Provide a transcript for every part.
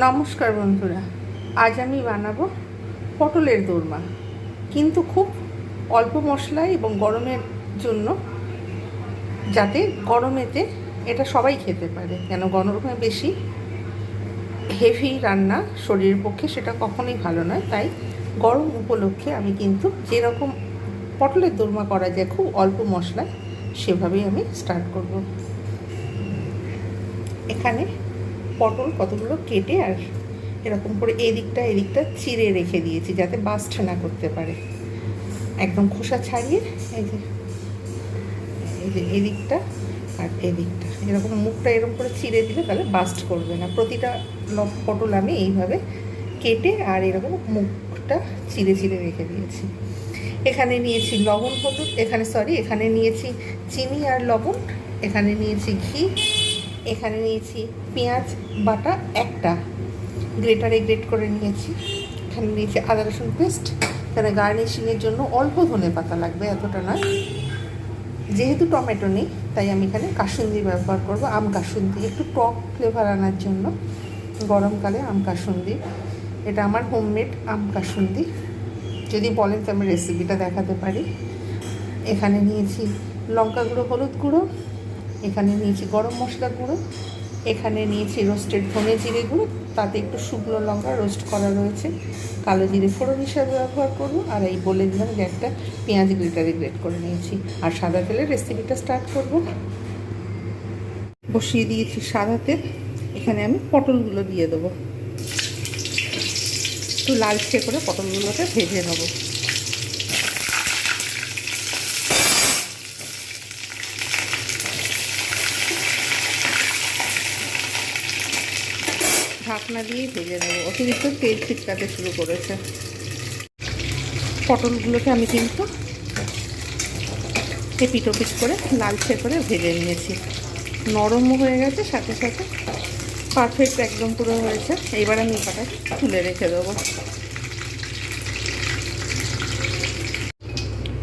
নমস্কার বন্ধুরা, আজ আমি বানাবো পটলের দোরমা, কিন্তু খুব অল্প মশলায় এবং গরমের জন্য, যাতে গরমেতে এটা সবাই খেতে পারে। কেন গরমে বেশি হেভি রান্না শরীরের পক্ষে সেটা কখনোই ভালো নয়। তাই গরম উপলক্ষে আমি কিন্তু যেরকম পটলের দোরমা করা যায় খুব অল্প মশলায়, সেভাবেই আমি স্টার্ট করব। এখানে পটল কতগুলো কেটে আর এরকম করে এদিকটা চিড়ে রেখে দিয়েছি, যাতে বাস্ট না করতে পারে। একদম খোসা ছাড়িয়ে এই যে এদিকটা আর এদিকটা এরকম মুখটা এরকম করে চিড়ে দিলে তাহলে বাস্ট করবে না। প্রতিটা পটল আমি এইভাবে কেটে আর এরকম মুখটা চিড়ে রেখে দিয়েছি। এখানে নিয়েছি লবণ হলুদ, এখানে নিয়েছি চিনি আর লবণ, এখানে নিয়েছি ঘি, এখানে নিয়েছি পেঁয়াজ বাটা একটা, গ্রেটারে গ্রেট করে নিয়েছি। এখানে নিয়েছি আদা রসুন পেস্ট। এখানে গার্নিশিংয়ের জন্য অল্প ধনে পাতা লাগবে, এতটা নয়। যেহেতু টমেটো নেই তাই আমি এখানে কাসুন্দি ব্যবহার করব, আম কাসুন্দি, একটু টক ফ্লেভার আনার জন্য। গরমকালে আম কাসুন্দি, এটা আমার হোমমেড আম কাসুন্দি। যদি বলেন তো আমি রেসিপিটা দেখাতে পারি। এখানে নিয়েছি লঙ্কা গুঁড়ো, হলুদ গুঁড়ো, এখানে নিয়েছি গরম মশলা গুঁড়ো, এখানে নিয়েছি রোস্টেড ধনে জিরে গুঁড়ো, তাতে একটু শুকনো লঙ্কা রোস্ট করা রয়েছে, কালো জিরে ফোড়ন হিসাবে ব্যবহার করবো। আর এই বলে দিলাম যে একটা পেঁয়াজ গ্রেটারে গ্রেট করে নিয়েছি। আর সাদা তেলের রেসিপিটা স্টার্ট করব। বসিয়ে দিয়েছি সাদা তেল। এখানে আমি পটলগুলো দিয়ে দেবো, একটু লালচে করে পটলগুলোকে ভেজে নেবো। ঢাকনা দিয়েই ভেজে নেবো, অতিরিক্ত তেল ছিটকাতে শুরু করেছে। পটলগুলোকে আমি কিন্তু এপিটোপিট করে লালচে করে ভেজে নিয়েছি, নরমও হয়ে গেছে, সাথে সাথে পারফেক্ট একদম পুরো হয়েছে। এইবার আমি এটা তুলে রেখে দেবো।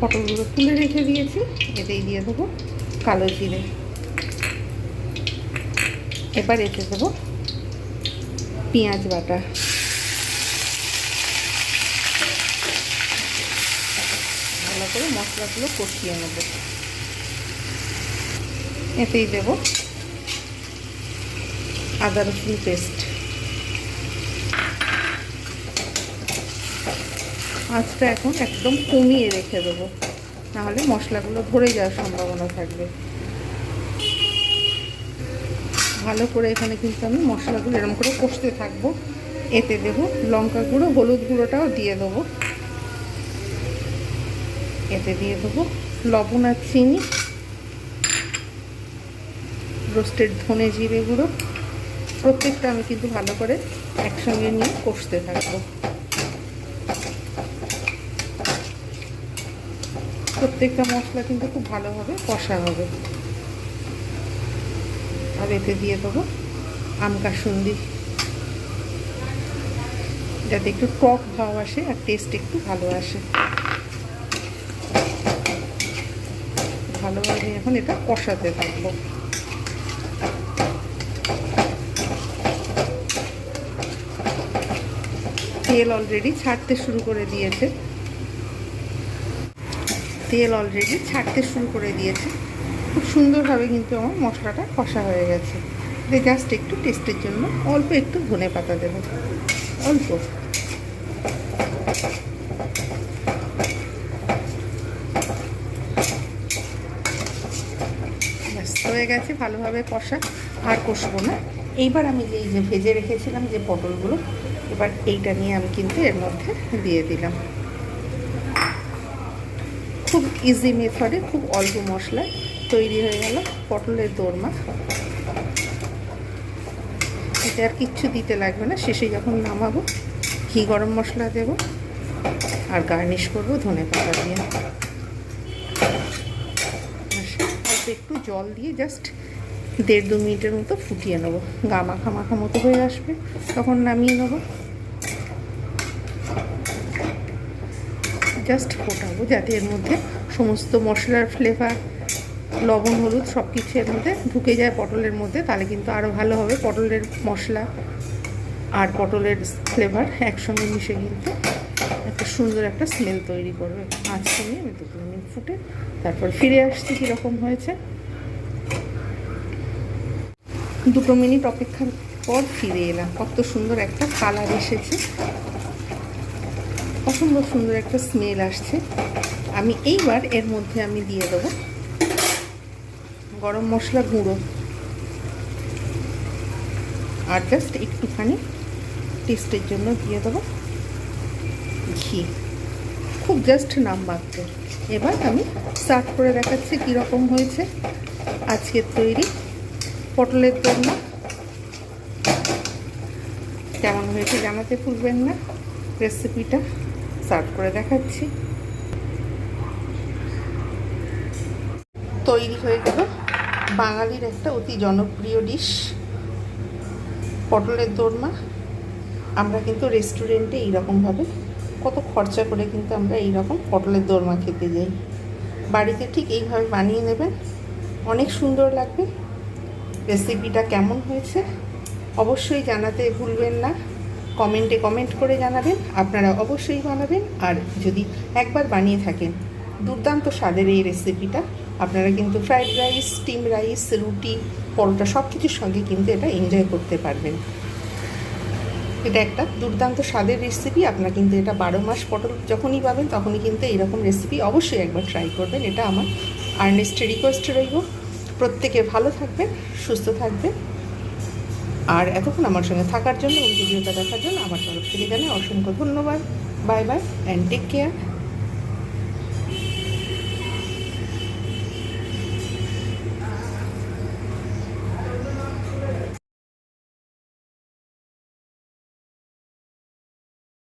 পটলগুলো তুলে রেখে দিয়েছি, এতেই দিয়ে দেবো কালো জিরে। এবার এতে দেবো পেঁয়াজ বাটা, ভালো করে মশলাগুলো কষিয়ে নেব। এতেই দেব আদা রসুন পেস্ট। আঁচটা এখন একদম কমিয়ে রেখে দেবো, নাহলে মশলাগুলো ধরে যাওয়ার সম্ভাবনা থাকবে। ভালো করে এখানে কিন্তু আমি মশলাগুলো এরকম করে কষতে থাকবো। এতে দেবো লঙ্কা গুঁড়ো, হলুদ গুঁড়োটাও দিয়ে দেবো। এতে দিয়ে দেবো লবণ আর চিনি, রোস্টেড ধনে জিরে গুঁড়ো। প্রত্যেকটা আমি কিন্তু ভালো করে একসঙ্গে নিয়ে কষতে থাকবো। প্রত্যেকটা মশলা কিন্তু খুব ভালোভাবে কষা হবে। আর এতে দিয়ে দেবো আম কাসুন্দি, যাতে একটু টক ভাব আসে আর টেস্ট একটু ভালো আসে। ভালোভাবে এখন এটা কষাতে থাকবো। তেল অলরেডি ছাড়তে শুরু করে দিয়েছে, খুব সুন্দরভাবে কিন্তু আমার মশলাটা কষা হয়ে গেছে। জাস্ট একটু টেস্টের জন্য অল্প একটু ধনে পাতা দেবো, অল্প। হয়ে গেছে ভালোভাবে কষা, আর কষবো না। এইবার আমি যে ভেজে রেখেছিলাম যে পটলগুলো, এবার এইটা নিয়ে আমি কিন্তু এর মধ্যে দিয়ে দিলাম। খুব ইজি মেথডে, খুব অল্প মশলায় তৈরি হয়ে গেল পটলের দোরমা। এতে আর কিচ্ছু দিতে লাগবে না। শেষে যখন নামাবো ঘি গরম মশলা দেব আর গার্নিশ করবো ধনে পাতা দিয়ে। অল্প একটু জল দিয়ে জাস্ট 1.5-2 মিনিটের মতো ফুটিয়ে নেবো। গা মাখা মাখা মতো হয়ে আসবে, তখন নামিয়ে নেবো। জাস্ট ফোটাবো যাতে এর মধ্যে সমস্ত মশলার ফ্লেভার, লবণ হলুদ সব কিছু এর মধ্যে ঢুকে যায় পটলের মধ্যে, তাহলে কিন্তু আরও ভালো হবে পটলের মশলা। আর পটলের ফ্লেভার একসঙ্গে মিশে কিন্তু একটা সুন্দর একটা স্মেল তৈরি করবে। আঁচ কমিয়ে আমি 2 মিনিট ফুটে তারপর ফিরে আসছি কীরকম হয়েছে। 2 মিনিট অপেক্ষার পর ফিরে এলাম। কত সুন্দর একটা কালার এসেছে, অসম্ভব সুন্দর একটা স্মেল আসছে। আমি এইবার এর মধ্যে আমি দিয়ে দেবো গরম মশলা গুঁড়ো আর জাস্ট একটুখানি টেস্টের জন্য দিয়ে দেবো ঘি, খুব জাস্ট নামমাত্র। এবার আমি সার্ভ করে দেখাচ্ছি কীরকম হয়েছে আজকের তৈরি পটলের দোরমা। কেমন হয়েছে জানাতে ভুলবেন না। রেসিপিটা সার্ভ করে দেখাচ্ছি। তৈরি হয়ে গেল বাঙালির একটা অতি জনপ্রিয় ডিশ পটলের দোরমা। আমরা কিন্তু রেস্টুরেন্টে এইরকমভাবে কত খরচা করে কিন্তু আমরা এইরকম পটলের দোরমা খেতে যাই। বাড়িতে ঠিক এইভাবে বানিয়ে নেবেন, অনেক সুন্দর লাগবে। রেসিপিটা কেমন হয়েছে অবশ্যই জানাতে ভুলবেন না। কমেন্টে কমেন্ট করে জানাবেন, আপনারা অবশ্যই বানাবেন। আর যদি একবার বানিয়ে থাকেন দুর্দান্ত স্বাদের এই রেসিপিটা, আপনারা কিন্তু ফ্রাইড রাইস, স্টিম রাইস, রুটি, পরোটা সব কিছুর সঙ্গে কিন্তু এটা এনজয় করতে পারবেন। এটা একটা দুর্দান্ত স্বাদের রেসিপি। আপনারা কিন্তু এটা 12 মাস পটল যখনই পাবেন তখনই কিন্তু এইরকম রেসিপি অবশ্যই একবার ট্রাই করবেন। এটা আমার আর্নেস্ট রিকোয়েস্ট রইব। প্রত্যেকে ভালো থাকবেন, সুস্থ থাকবেন। আর এতক্ষণ আমার সঙ্গে থাকার জন্য এবং ভিডিওটা দেখার জন্য আমার তরফ থেকে জানাই অসংখ্য ধন্যবাদ। Bye bye and take care.